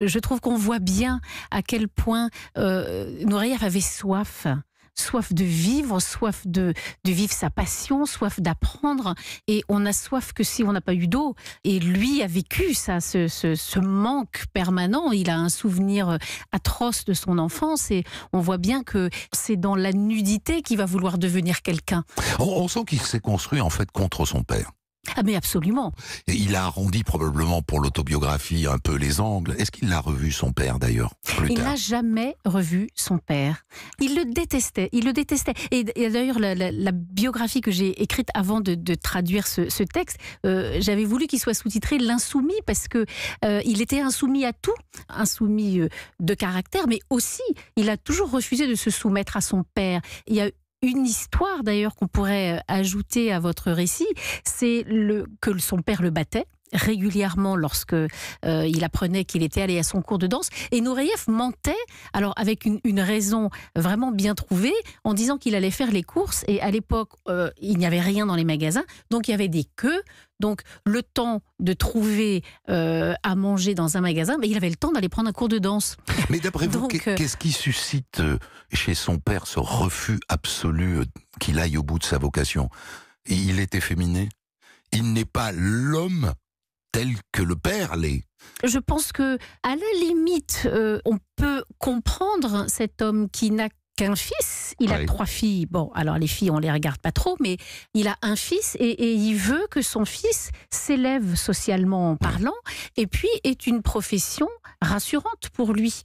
Je trouve qu'on voit bien à quel point Nureyev avait soif de vivre, soif de vivre sa passion, soif d'apprendre. Et on a soif que si on n'a pas eu d'eau. Et lui a vécu ça, ce manque permanent. Il a un souvenir atroce de son enfance. Et on voit bien que c'est dans la nudité qu'il va vouloir devenir quelqu'un. On sent qu'il s'est construit en fait contre son père. Ah mais absolument. Et il a arrondi probablement pour l'autobiographie un peu les angles. Est-ce qu'il l'a revu son père d'ailleurs plus Il tard n'a jamais revu son père. Il le détestait. Et d'ailleurs, la biographie que j'ai écrite avant de traduire ce texte, j'avais voulu qu'il soit sous-titré L'insoumis, parce que il était insoumis à tout, insoumis de caractère, mais aussi, il a toujours refusé de se soumettre à son père. Il y a une histoire d'ailleurs qu'on pourrait ajouter à votre récit, c'est que son père le battait régulièrement lorsque il apprenait qu'il était allé à son cours de danse. Et Nureyev mentait, alors avec une raison vraiment bien trouvée, en disant qu'il allait faire les courses. Et à l'époque, il n'y avait rien dans les magasins, donc il y avait des queues. Donc le temps de trouver à manger dans un magasin, mais il avait le temps d'aller prendre un cours de danse. Mais d'après vous, qu'est-ce qui suscite chez son père ce refus absolu qu'il aille au bout de sa vocation? Il est efféminé. Il n'est pas l'homme tel que le père l'est. Je pense que, à la limite, on peut comprendre cet homme qui n'a qu'un fils. Il a 3 filles. Bon, alors les filles, on les regarde pas trop, mais il a un fils et il veut que son fils s'élève socialement parlant et puis ait une profession rassurante pour lui.